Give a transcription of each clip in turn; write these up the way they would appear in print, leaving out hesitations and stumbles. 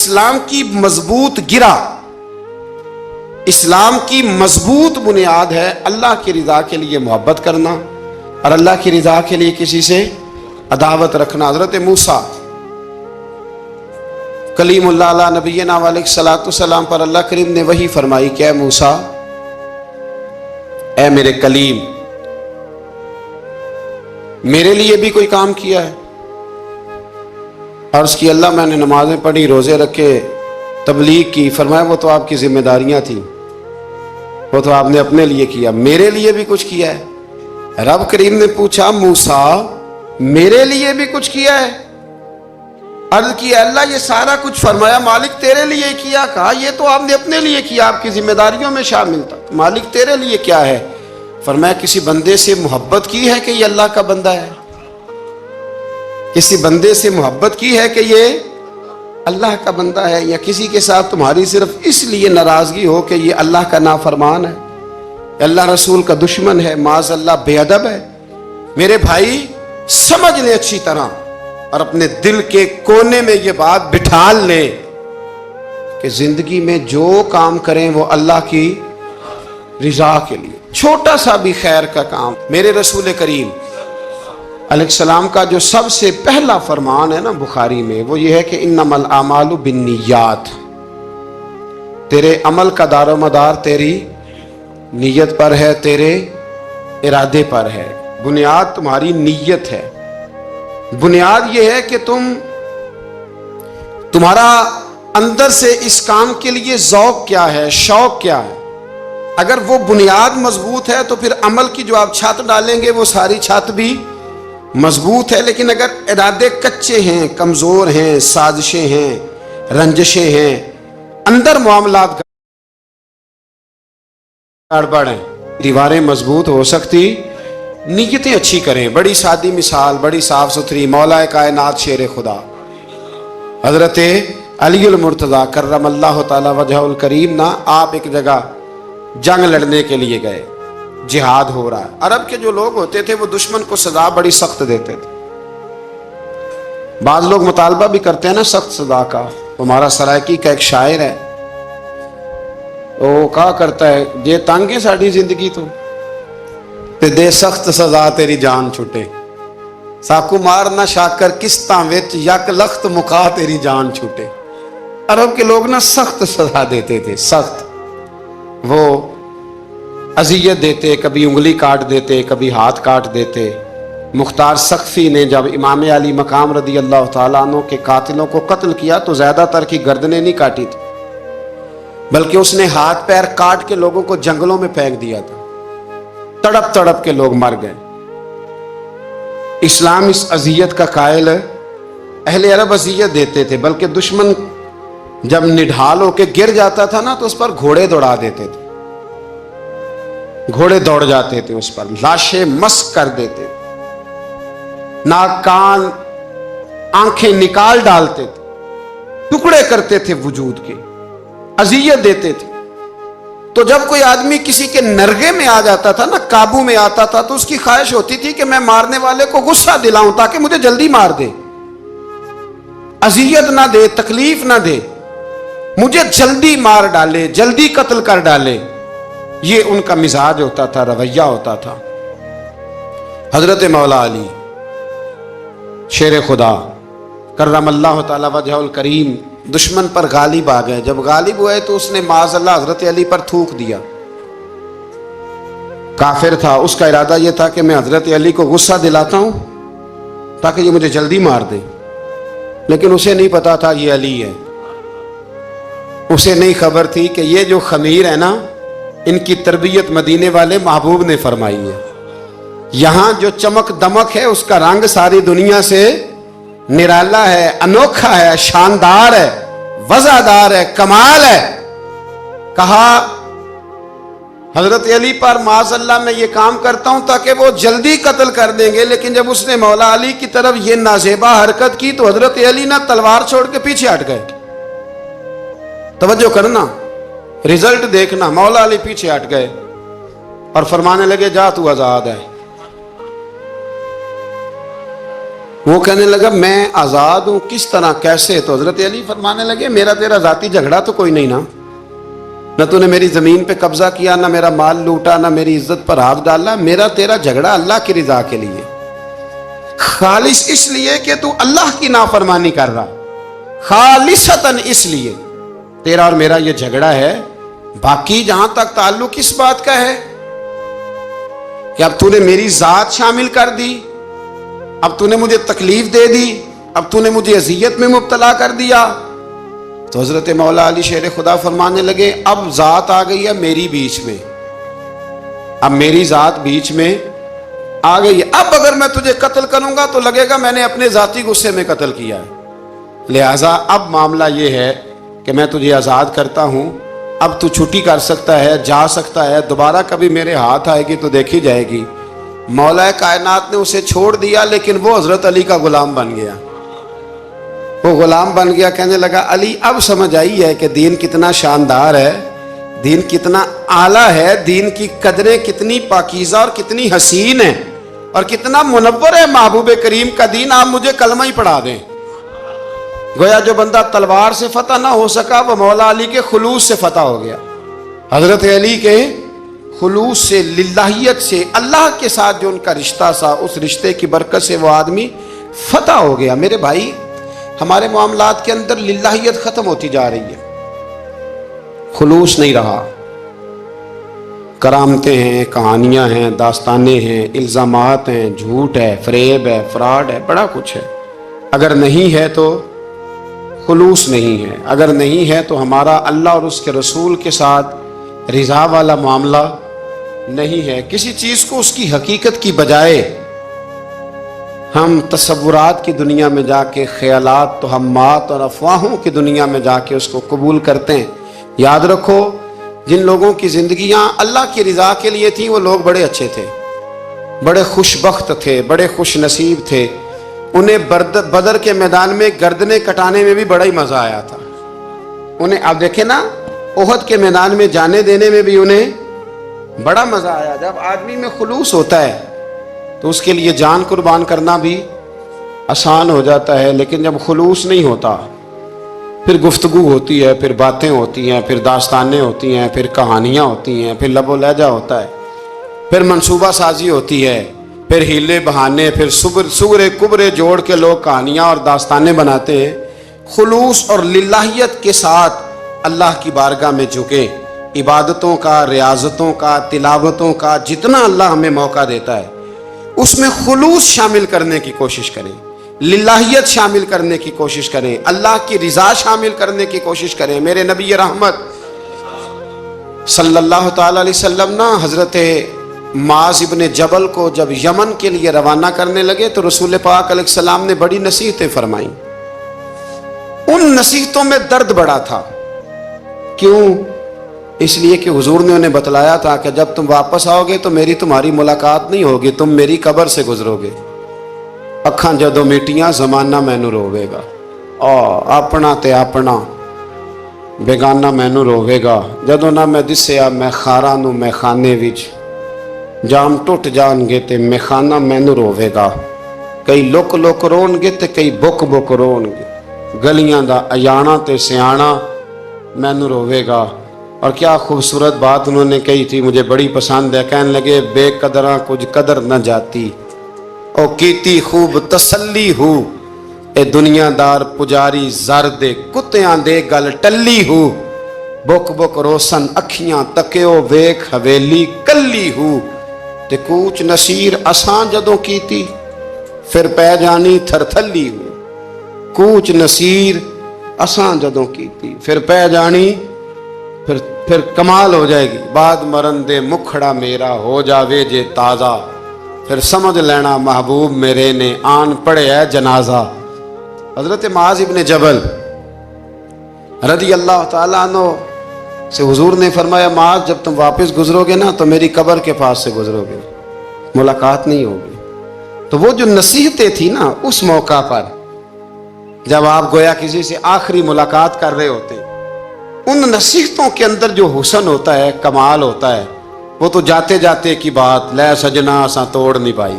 اسلام کی مضبوط گرہ، اسلام کی مضبوط بنیاد ہے اللہ کی رضا کے لیے محبت کرنا اور اللہ کی رضا کے لیے کسی سے عداوت رکھنا۔ حضرت موسیٰ کلیم اللہ علیہ نبینا علیہ الصلوۃ والسلام پر اللہ کریم نے وحی فرمائی کہ اے موسیٰ، اے میرے کلیم، میرے لیے بھی کوئی کام کیا ہے؟ عرض کی اللہ میں نے نمازیں پڑھی، روزے رکھے، تبلیغ کی۔ فرمایا وہ تو آپ کی ذمہ داریاں تھیں، وہ تو آپ نے اپنے لیے کیا، میرے لیے بھی کچھ کیا ہے؟ رب کریم نے پوچھا موسیٰ میرے لیے بھی کچھ کیا ہے؟ عرض کی اللہ یہ سارا کچھ، فرمایا مالک تیرے لیے کیا۔ کہا یہ تو آپ نے اپنے لیے کیا، آپ کی ذمہ داریوں میں شامل تھا، مالک تیرے لیے کیا ہے؟ فرمایا کسی بندے سے محبت کی ہے کہ یہ اللہ کا بندہ ہے؟ کسی بندے سے محبت کی ہے کہ یہ اللہ کا بندہ ہے؟ یا کسی کے ساتھ تمہاری صرف اس لیے ناراضگی ہو کہ یہ اللہ کا نافرمان ہے، اللہ رسول کا دشمن ہے، معاذ اللہ بے ادب ہے؟ میرے بھائی سمجھ لیں اچھی طرح اور اپنے دل کے کونے میں یہ بات بٹھا لیں کہ زندگی میں جو کام کریں وہ اللہ کی رضا کے لیے، چھوٹا سا بھی خیر کا کام۔ میرے رسول کریم علیہ السلام کا جو سب سے پہلا فرمان ہے نا بخاری میں، وہ یہ ہے کہ انما الاعمال بالنیات، تیرے عمل کا دار و مدار تیری نیت پر ہے، تیرے ارادے پر ہے۔ بنیاد تمہاری نیت ہے، بنیاد یہ ہے کہ تمہارا اندر سے اس کام کے لیے ذوق کیا ہے، شوق کیا ہے۔ اگر وہ بنیاد مضبوط ہے تو پھر عمل کی جو آپ چھت ڈالیں گے وہ ساری چھت بھی مضبوط ہے۔ لیکن اگر ارادے کچے ہیں، کمزور ہیں، سازشیں ہیں، رنجشیں ہیں، اندر معاملات گڑبڑ ہیں، دیواریں مضبوط ہو سکتی، نیتیں اچھی کریں۔ بڑی سادی مثال، بڑی صاف ستھری، مولا کائنات شیر خدا حضرت علی المرتضیٰ کرم اللہ تعالی وجہ الکریم نا، آپ ایک جگہ جنگ لڑنے کے لیے گئے، جہاد ہو رہا ہے۔ عرب کے جو لوگ ہوتے تھے وہ دشمن کو سزا بڑی سخت دیتے تھے۔ بعض لوگ مطالبہ بھی کرتے ہیں نا سخت سزا کا۔ ہمارا سرائکی کا ایک شاعر ہے، وہ کہا کرتا ہے یہ تنگ ہے ساری زندگی تو تے دے سخت سزا تیری جان چھٹے، ساکو مار نہ شاکر کستاں وچ یک لخت مکا تیری جان چھوٹے۔ عرب کے لوگ نا سخت سزا دیتے تھے، سخت، وہ اذیت دیتے، کبھی انگلی کاٹ دیتے، کبھی ہاتھ کاٹ دیتے۔ مختار سقفی نے جب امام علی مقام رضی اللہ تعالیٰ عنہ کے قاتلوں کو قتل کیا تو زیادہ تر کی گردنیں نہیں کاٹی تھی، بلکہ اس نے ہاتھ پیر کاٹ کے لوگوں کو جنگلوں میں پھینک دیا تھا، تڑپ تڑپ کے لوگ مر گئے۔ اسلام اس اذیت کا قائل ہے۔ اہل عرب اذیت دیتے تھے، بلکہ دشمن جب نڈھال ہو کے گر جاتا تھا نا تو اس پر گھوڑے دوڑا دیتے تھے، گھوڑے دوڑ جاتے تھے اس پر، لاشیں مسک کر دیتے تھے، ناک کان آنکھیں نکال ڈالتے تھے، ٹکڑے کرتے تھے وجود کے، اذیت دیتے تھے۔ تو جب کوئی آدمی کسی کے نرغے میں آ جاتا تھا نا، قابو میں آتا تھا، تو اس کی خواہش ہوتی تھی کہ میں مارنے والے کو غصہ دلاؤں تاکہ مجھے جلدی مار دے، اذیت نہ دے، تکلیف نہ دے، مجھے جلدی مار ڈالے، جلدی قتل کر ڈالے۔ یہ ان کا مزاج ہوتا تھا، رویہ ہوتا تھا۔ حضرت مولا علی شیر خدا کرم اللہ تعالی وجہ الکریم دشمن پر غالب آ گئے۔ جب غالب ہوئے تو اس نے معاذ اللہ حضرت علی پر تھوک دیا۔ کافر تھا، اس کا ارادہ یہ تھا کہ میں حضرت علی کو غصہ دلاتا ہوں تاکہ یہ مجھے جلدی مار دے، لیکن اسے نہیں پتا تھا یہ علی ہے۔ اسے نہیں خبر تھی کہ یہ جو خمیر ہے نا، ان کی تربیت مدینے والے محبوب نے فرمائی ہے۔ یہاں جو چمک دمک ہے اس کا رنگ ساری دنیا سے نرالا ہے، انوکھا ہے، شاندار ہے، وزادار ہے، کمال ہے۔ کہا حضرت علی پر معاذ اللہ میں یہ کام کرتا ہوں تاکہ وہ جلدی قتل کر دیں گے، لیکن جب اس نے مولا علی کی طرف یہ نازیبا حرکت کی تو حضرت علی نہ تلوار چھوڑ کے پیچھے ہٹ گئے۔ توجہ کرنا، رزلٹ دیکھنا، مولا علی پیچھے ہٹ گئے اور فرمانے لگے جا تو آزاد ہے۔ وہ کہنے لگا میں آزاد ہوں، کس طرح، کیسے؟ تو حضرت علی فرمانے لگے میرا تیرا ذاتی جھگڑا تو کوئی نہیں نا، نہ تو نے میری زمین پہ قبضہ کیا، نہ میرا مال لوٹا، نہ میری عزت پر ہاتھ ڈالا، میرا تیرا جھگڑا اللہ کی رضا کے لیے، خالص اس لیے کہ تو اللہ کی نافرمانی کر رہا، خالصتاً اس لیے تیرا اور میرا یہ جھگڑا ہے۔ باقی جہاں تک تعلق اس بات کا ہے کہ اب تو نے میری ذات شامل کر دی، اب تو نے مجھے تکلیف دے دی، اب تو نے مجھے اذیت میں مبتلا کر دیا، تو حضرت مولا علی شیر خدا فرمانے لگے اب ذات آ گئی ہے میری بیچ میں، اب میری ذات بیچ میں آ گئی ہے، اب اگر میں تجھے قتل کروں گا تو لگے گا میں نے اپنے ذاتی غصے میں قتل کیا ہے، لہٰذا اب معاملہ یہ ہے کہ میں تجھے آزاد کرتا ہوں، اب تو چھٹی کر سکتا ہے، جا سکتا ہے، دوبارہ کبھی میرے ہاتھ آئے گی تو دیکھی جائے گی۔ مولا کائنات نے اسے چھوڑ دیا، لیکن وہ حضرت علی کا غلام بن گیا، وہ غلام بن گیا۔ کہنے لگا علی اب سمجھ آئی ہے کہ دین کتنا شاندار ہے، دین کتنا اعلیٰ ہے، دین کی قدریں کتنی پاکیزہ اور کتنی حسین ہیں، اور کتنا منور ہے محبوب کریم کا دین، آپ مجھے کلمہ ہی پڑھا دیں۔ گویا جو بندہ تلوار سے فتح نہ ہو سکا وہ مولا علی کے خلوص سے فتح ہو گیا، حضرت علی کے خلوص سے، للہیت سے، اللہ کے ساتھ جو ان کا رشتہ تھا اس رشتے کی برکت سے وہ آدمی فتح ہو گیا۔ میرے بھائی ہمارے معاملات کے اندر للہیت ختم ہوتی جا رہی ہے، خلوص نہیں رہا، کرامتیں ہیں، کہانیاں ہیں، داستانیں ہیں، الزامات ہیں، جھوٹ ہے، فریب ہے، فراڈ ہے، بڑا کچھ ہے۔ اگر نہیں ہے تو خلوص نہیں ہے، اگر نہیں ہے تو ہمارا اللہ اور اس کے رسول کے ساتھ رضا والا معاملہ نہیں ہے۔ کسی چیز کو اس کی حقیقت کی بجائے ہم تصورات کی دنیا میں جا کے، خیالات، توہمات اور افواہوں کی دنیا میں جا کے اس کو قبول کرتے ہیں۔ یاد رکھو جن لوگوں کی زندگیاں اللہ کی رضا کے لیے تھیں وہ لوگ بڑے اچھے تھے، بڑے خوش بخت تھے، بڑے خوش نصیب تھے، انہیں بدر کے میدان میں گردنیں کٹانے میں بھی بڑا ہی مزہ آیا تھا انہیں۔ آپ دیکھیں نا احد کے میدان میں جانے دینے میں بھی انہیں بڑا مزہ آیا۔ جب آدمی میں خلوص ہوتا ہے تو اس کے لیے جان قربان کرنا بھی آسان ہو جاتا ہے، لیکن جب خلوص نہیں ہوتا پھر گفتگو ہوتی ہے، پھر باتیں ہوتی ہیں، پھر داستانیں ہوتی ہیں، پھر کہانیاں ہوتی ہیں، پھر لب و لہجہ ہوتا ہے، پھر منصوبہ سازی ہوتی ہے، پھر ہیلے بہانے، پھر سغرے کبرے جوڑ کے لوگ کہانیاں اور داستانیں بناتے ہیں۔ خلوص اور للہیت کے ساتھ اللہ کی بارگاہ میں جھکیں، عبادتوں کا، ریاضتوں کا، تلاوتوں کا جتنا اللہ ہمیں موقع دیتا ہے اس میں خلوص شامل کرنے کی کوشش کریں، للہیت شامل کرنے کی کوشش کریں، اللہ کی رضا شامل کرنے کی کوشش کریں۔ میرے نبی رحمت صلی اللہ تعالی علیہ وسلم نا حضرت معاذ ابن جبل کو جب یمن کے لیے روانہ کرنے لگے تو رسول پاک علیہ السلام نے بڑی نصیحتیں فرمائیں۔ ان نصیحتوں میں درد بڑا تھا، کیوں؟ اس لیے کہ حضور نے انہیں بتلایا تھا کہ جب تم واپس آؤ گے تو میری تمہاری ملاقات نہیں ہوگی، تم میری قبر سے گزرو گے، اکھاں جدوں میٹیاں زمانہ مینوں روے گا، اپنا تے اپنا بیگانہ مینوں روے گا، جدوں نہ میں دسیا میں خاراں نوں میں خانے وچ، جام ٹوٹ جان گے تے میں خانہ مینوں روے گا، کئی لک لک رون گے تے کئی بک بک رون گے، گلیاں دا ایانا تے سیانا مینوں روے گا۔ اور کیا خوبصورت بات انہوں نے کہی تھی، مجھے بڑی پسند ہے، کہنے لگے بے قدراں کچھ قدر نہ جاتی، او کیتی خوب تسلی ہو، اے دنیا دار پجاری زر دے کتیاں دے گل ٹلی ہو، بک بک روسن اکھیاں تکیو ویکھ حویلی کلی ہو، تے کوچ نصیر اساں جدوں کیتی پھر پہ جانی تھر تھلی ہو، کوچ نصیر اساں جدوں کیتی پھر پہ جانی پھر کمال ہو جائے گی، بعد مرن دے مکھڑا میرا ہو جاوے جے تازہ، پھر سمجھ لینا محبوب میرے نے آن پڑے ہے جنازہ۔ حضرت معاذ ابن جبل رضی اللہ تعالیٰ عنہ سے حضور نے فرمایا معاذ جب تم واپس گزرو گے نا تو میری قبر کے پاس سے گزرو گے، ملاقات نہیں ہوگی۔ تو وہ جو نصیحتیں تھی نا اس موقع پر جب آپ گویا کسی سے آخری ملاقات کر رہے ہوتے، ان نصیحتوں کے اندر جو حسن ہوتا ہے، کمال ہوتا ہے، وہ تو جاتے جاتے کی بات، لے سجنا اساں توڑ نہیں پائی،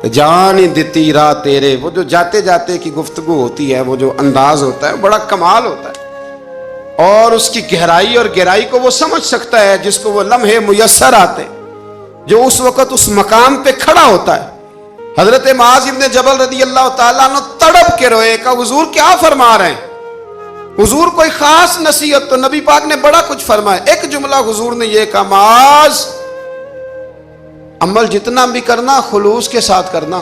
جان دیتی راہ تیرے، وہ جو جاتے جاتے کی گفتگو ہوتی ہے، وہ جو انداز ہوتا ہے بڑا کمال ہوتا ہے، اور اس کی گہرائی اور گہرائی کو وہ سمجھ سکتا ہے جس کو وہ لمحے میسر آتے، جو اس وقت اس مقام پہ کھڑا ہوتا ہے۔ حضرت معاذ ابن جبل رضی اللہ تعالیٰ عنہ تڑپ کے روئے، کہا حضور کیا فرما رہے ہیں؟ حضور کوئی خاص نصیحت تو نبی پاک نے بڑا کچھ فرمایا، ایک جملہ حضور نے یہ کہا، معاذ عمل جتنا بھی کرنا خلوص کے ساتھ کرنا۔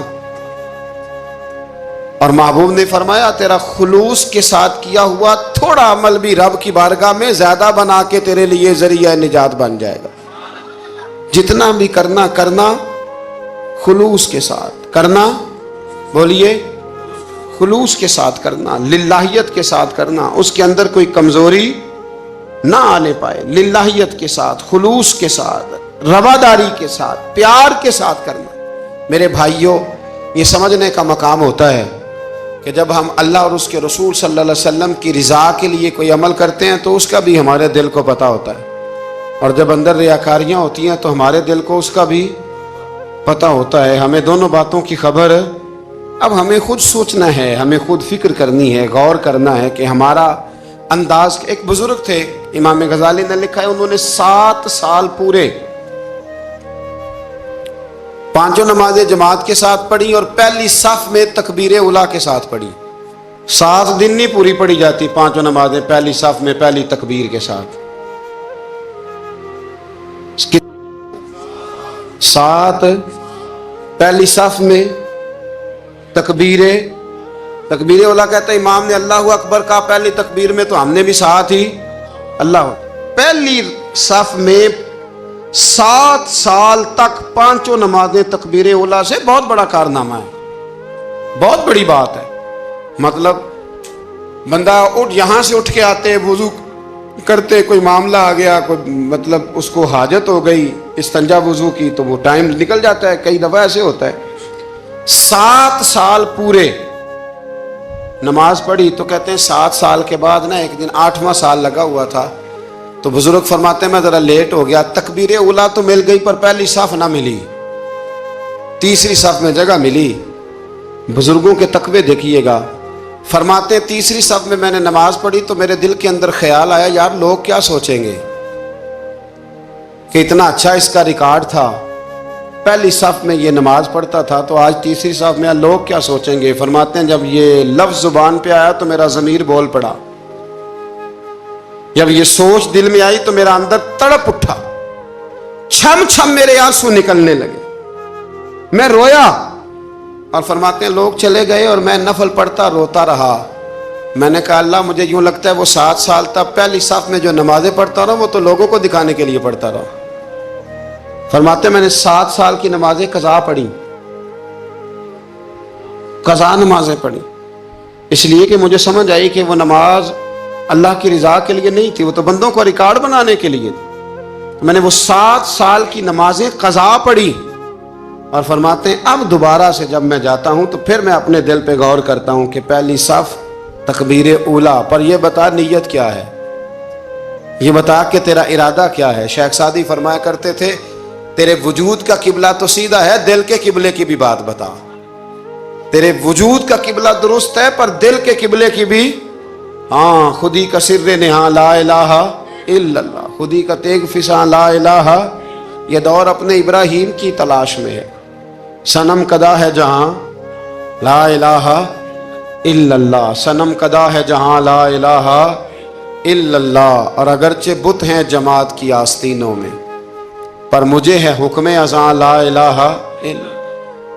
اور محبوب نے فرمایا تیرا خلوص کے ساتھ کیا ہوا تھوڑا عمل بھی رب کی بارگاہ میں زیادہ بنا کے تیرے لیے ذریعہ نجات بن جائے گا۔ جتنا بھی کرنا خلوص کے ساتھ کرنا، بولیے خلوص کے ساتھ کرنا، للہیت کے ساتھ کرنا، اس کے اندر کوئی کمزوری نہ آنے پائے، للہیت کے ساتھ، خلوص کے ساتھ، رواداری کے ساتھ، پیار کے ساتھ کرنا۔ میرے بھائیوں، یہ سمجھنے کا مقام ہوتا ہے کہ جب ہم اللہ اور اس کے رسول صلی اللہ علیہ وسلم کی رضا کے لیے کوئی عمل کرتے ہیں تو اس کا بھی ہمارے دل کو پتہ ہوتا ہے، اور جب اندر ریاکاریاں ہوتی ہیں تو ہمارے دل کو اس کا بھی پتہ ہوتا ہے۔ ہمیں دونوں باتوں کی خبر اب ہمیں خود سوچنا ہے، ہمیں خود فکر کرنی ہے، غور کرنا ہے کہ ہمارا انداز۔ ایک بزرگ تھے امام غزالی نے لکھا ہے، انہوں نے 7 سال پورے پانچوں نمازیں جماعت کے ساتھ پڑھی اور پہلی صف میں تکبیر اولیٰ کے ساتھ پڑھی۔ 7 دن نہیں پوری پڑھی جاتی پانچوں نمازیں پہلی صف میں پہلی تکبیر کے ساتھ۔ 7 پہلی صف میں تکبیر اولیٰ کہتا ہے، امام نے اللہ اکبر کہا پہلی تکبیر میں تو ہم نے بھی ساتھ ہی اللہ۔ پہلی صف میں 7 سال تک پانچوں نمازیں تکبیر اولیٰ سے بہت بڑا کارنامہ ہے، بہت بڑی بات ہے۔ مطلب بندہ یہاں سے اٹھ کے آتے، وضو کرتے، کوئی معاملہ آ گیا، کوئی مطلب اس کو حاجت ہو گئی استنجا وضو کی، تو وہ ٹائم نکل جاتا ہے، کئی دفعہ ایسے ہوتا ہے۔ 7 سال پورے نماز پڑھی، تو کہتے ہیں 7 سال کے بعد نا ایک دن 8واں سال لگا ہوا تھا، تو بزرگ فرماتے ہیں میں ذرا لیٹ ہو گیا، تکبیر اولیٰ تو مل گئی پر پہلی صف نہ ملی، تیسری صف میں جگہ ملی۔ بزرگوں کے تقوی دیکھیے گا، فرماتے ہیں تیسری صف میں نے نماز پڑھی تو میرے دل کے اندر خیال آیا، یار لوگ کیا سوچیں گے کہ اتنا اچھا اس کا ریکارڈ تھا، پہلی صف میں یہ نماز پڑھتا تھا تو آج تیسری صف میں لوگ کیا سوچیں گے۔ فرماتے ہیں جب یہ لفظ زبان پہ آیا تو میرا ضمیر بول پڑا، جب یہ سوچ دل میں آئی تو میرا اندر تڑپ اٹھا، چھم چھم میرے آنسو نکلنے لگے، میں رویا۔ اور فرماتے ہیں لوگ چلے گئے اور میں نفل پڑھتا روتا رہا۔ میں نے کہا اللہ مجھے یوں لگتا ہے وہ 7 سال تک پہلی صف میں جو نمازیں پڑھتا رہا وہ تو لوگوں کو دکھانے کے لیے پڑھتا رہا۔ فرماتے ہیں میں نے 7 سال کی نمازیں قضا پڑھی، قضا نمازیں پڑھی، اس لیے کہ مجھے سمجھ آئی کہ وہ نماز اللہ کی رضا کے لیے نہیں تھی، وہ تو بندوں کو ریکارڈ بنانے کے لیے تھی۔ میں نے وہ 7 سال کی نمازیں قضا پڑھی، اور فرماتے ہیں اب دوبارہ سے جب میں جاتا ہوں تو پھر میں اپنے دل پہ غور کرتا ہوں کہ پہلی صف تکبیر اولیٰ پر یہ بتا نیت کیا ہے، یہ بتا کہ تیرا ارادہ کیا ہے۔ شیخ سعدی فرمایا کرتے تھے تیرے وجود کا قبلہ تو سیدھا ہے، دل کے قبلے کی بھی بات بتا۔ تیرے وجود کا قبلہ درست ہے پر دل کے قبلے کی بھی، ہاں خودی کا سر نہاں لا الہ الا اللہ، خودی کا تیغ فساں لا الہ، یہ دور اپنے ابراہیم کی تلاش میں ہے۔ صنم کدا ہے جہاں لا الہ الا اللہ، صنم کدا ہے جہاں لا الہ الا اللہ، اور اگرچہ بت ہیں جماعت کی آستینوں میں پر مجھے ہے حکم ازاں لا الہ الا۔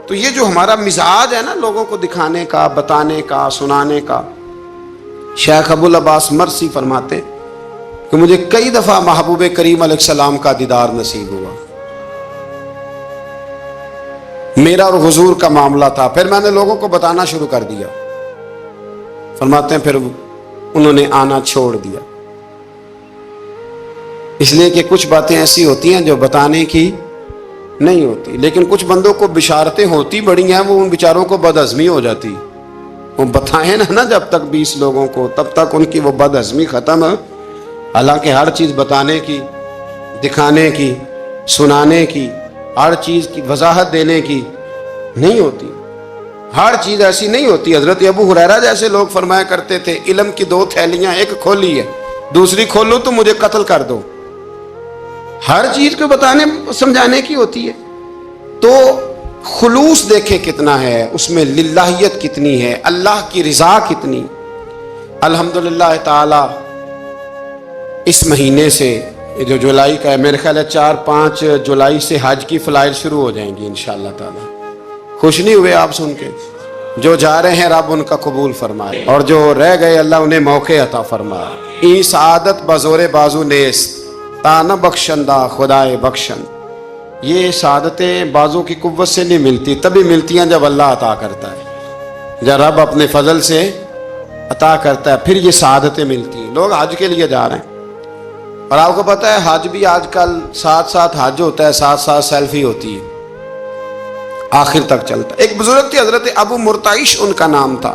تو یہ جو ہمارا مزاج ہے نا لوگوں کو دکھانے کا، بتانے کا، سنانے کا، شیخ ابو العباس مرسی فرماتے ہیں کہ مجھے کئی دفعہ محبوب کریم علیہ السلام کا دیدار نصیب ہوا، میرا اور حضور کا معاملہ تھا، پھر میں نے لوگوں کو بتانا شروع کر دیا۔ فرماتے ہیں پھر انہوں نے آنا چھوڑ دیا، اس لیے کہ کچھ باتیں ایسی ہوتی ہیں جو بتانے کی نہیں ہوتی، لیکن کچھ بندوں کو بشارتیں ہوتی بڑی ہیں، وہ ان بیچاروں کو بدہضمی ہو جاتی، وہ بتائیں نا جب تک 20 لوگوں کو تب تک ان کی وہ بدہضمی ختم ہے۔ حالانکہ ہر چیز بتانے کی، دکھانے کی، سنانے کی، ہر چیز کی وضاحت دینے کی نہیں ہوتی، ہر چیز ایسی نہیں ہوتی. حضرت ابو ہریرہ جیسے لوگ فرمایا کرتے تھے علم کی 2 تھیلیاں، ایک کھولی ہے دوسری کھولو تو مجھے قتل کر دو. ہر چیز کو بتانے سمجھانے کی ہوتی ہے. تو خلوص دیکھیں کتنا ہے اس میں، للہیت کتنی ہے، اللہ کی رضا کتنی. الحمدللہ تعالی اس مہینے سے جو جولائی کا ہے، میرے خیال ہے 4-5 جولائی سے حج کی فلائٹ شروع ہو جائیں گی انشاءاللہ تعالی. خوش نہیں ہوئے آپ سن کے؟ جو جا رہے ہیں رب ان کا قبول فرمائے، اور جو رہ گئے اللہ انہیں موقع عطا فرمائے. ای سعادت بزور بازو نیست تانہ بخشندہ خدائے بخشن. یہ سعادتیں بازو کی قوت سے نہیں ملتی، تبھی ملتی ہیں جب اللہ عطا کرتا ہے، جب رب اپنے فضل سے عطا کرتا ہے پھر یہ سعادتیں ملتی ہیں. لوگ حج کے لیے جا رہے ہیں، اور آپ کو پتہ ہے حج بھی آج کل ساتھ حج ہوتا ہے، ساتھ سیلفی ہوتی ہے، آخر تک چلتا ہے. ایک بزرگ تھے حضرت ابو مرتعش ان کا نام تھا.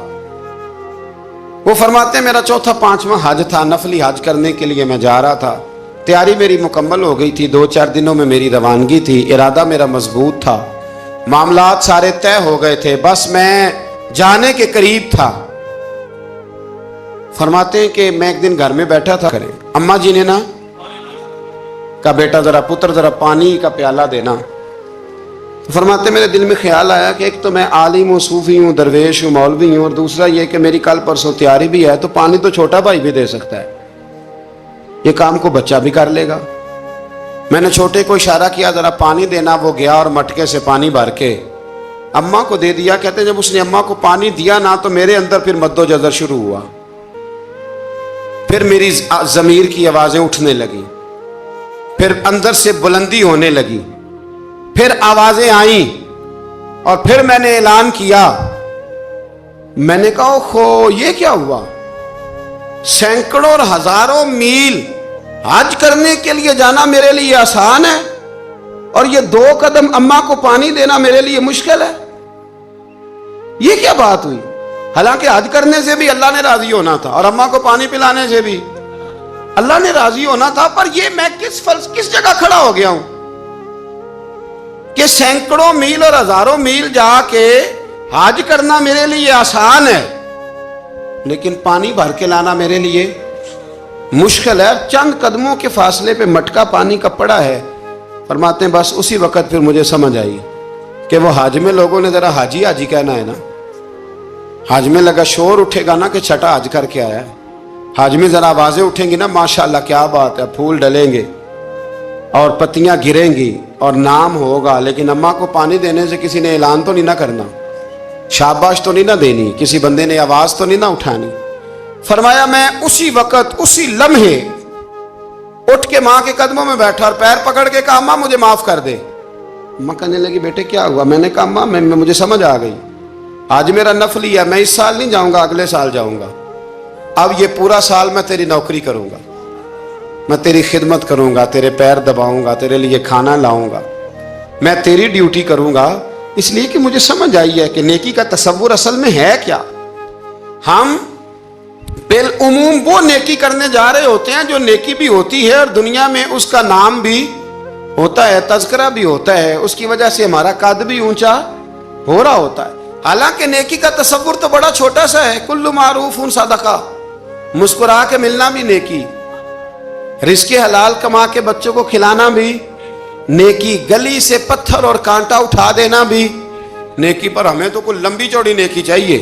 وہ فرماتے ہیں میرا 4-5واں حج تھا، نفلی حج کرنے کے لیے میں جا رہا تھا. تیاری میری مکمل ہو گئی تھی، 2-4 دنوں میں میری روانگی تھی، ارادہ میرا مضبوط تھا، معاملات سارے طے ہو گئے تھے، بس میں جانے کے قریب تھا. فرماتے ہیں کہ میں ایک دن گھر میں بیٹھا تھا، اماں جی نے نا کہا بیٹا پتر ذرا پانی کا پیالہ دینا. فرماتے میرے دل میں خیال آیا کہ ایک تو میں عالم ہوں، صوفی ہوں، درویش ہوں، مولوی ہوں، اور دوسرا یہ کہ میری کل پرسوں تیاری بھی ہے، تو پانی تو چھوٹا بھائی بھی دے سکتا ہے، یہ کام کو بچہ بھی کر لے گا. میں نے چھوٹے کو اشارہ کیا ذرا پانی دینا، وہ گیا اور مٹکے سے پانی بھر کے اماں کو دے دیا. کہتے ہیں جب اس نے اماں کو پانی دیا نا تو میرے اندر پھر مد و جزر شروع ہوا، پھر میری ضمیر کی آوازیں اٹھنے لگی، پھر اندر سے بلندی ہونے لگی، پھر آوازیں آئیں، اور پھر میں نے اعلان کیا. میں نے کہا خو یہ کیا ہوا؟ سینکڑوں اور ہزاروں میل حج کرنے کے لیے جانا میرے لیے آسان ہے، اور یہ 2 قدم اماں کو پانی دینا میرے لیے مشکل ہے. یہ کیا بات ہوئی؟ حالانکہ حج کرنے سے بھی اللہ نے راضی ہونا تھا، اور اماں کو پانی پلانے سے بھی اللہ نے راضی ہونا تھا. پر یہ میں کس جگہ کھڑا ہو گیا ہوں کہ سینکڑوں میل اور ہزاروں میل جا کے حج کرنا میرے لیے آسان ہے، لیکن پانی بھر کے لانا میرے لیے مشکل ہے. چند قدموں کے فاصلے پہ مٹکا پانی کا پڑا ہے. فرماتے ہیں بس اسی وقت پھر مجھے سمجھ آئی کہ وہ حج میں لوگوں نے ذرا حاجی حاجی کہنا ہے نا، حج میں لگا شور اٹھے گا نا کہ چھٹا حج کر کے آیا ہے. حج میں ذرا آوازیں اٹھیں گی نا ماشاءاللہ کیا بات ہے، پھول ڈلیں گے اور پتیاں گریں گی اور نام ہوگا. لیکن اماں کو پانی دینے سے کسی نے اعلان تو نہیں نہ کرنا، شاباش تو نہیں نہ دینی، کسی بندے نے آواز تو نہیں نہ اٹھانی. فرمایا میں اسی وقت اسی لمحے اٹھ کے ماں کے قدموں میں بیٹھا اور پیر پکڑ کے کہا اماں مجھے معاف کر دے. اماں کہنے لگی بیٹے کیا ہوا؟ میں نے کہا اماں مجھے سمجھ آ گئی، آج میرا نفلی ہے، میں اس سال نہیں جاؤں گا، اگلے سال جاؤں گا. اب یہ پورا سال میں تیری نوکری کروں گا، میں تیری خدمت کروں گا، تیرے پیر دباؤں گا، تیرے لیے کھانا لاؤں گا، میں تیری ڈیوٹی کروں گا. اس لیے کہ مجھے سمجھ آئی ہے کہ نیکی کا تصور اصل میں ہے کیا. ہم بالعموم وہ نیکی کرنے جا رہے ہوتے ہیں جو نیکی بھی ہوتی ہے اور دنیا میں اس کا نام بھی ہوتا ہے، تذکرہ بھی ہوتا ہے، اس کی وجہ سے ہمارا قد بھی اونچا ہو رہا ہوتا ہے. حالانکہ نیکی کا تصور تو بڑا چھوٹا سا ہے. کل معروف صدقہ، مسکرا کے ملنا بھی نیکی، رزق حلال کما کے بچوں کو کھلانا بھی نیکی، گلی سے پتھر اور کانٹا اٹھا دینا بھی نیکی. پر ہمیں تو کوئی لمبی چوڑی نیکی چاہیے.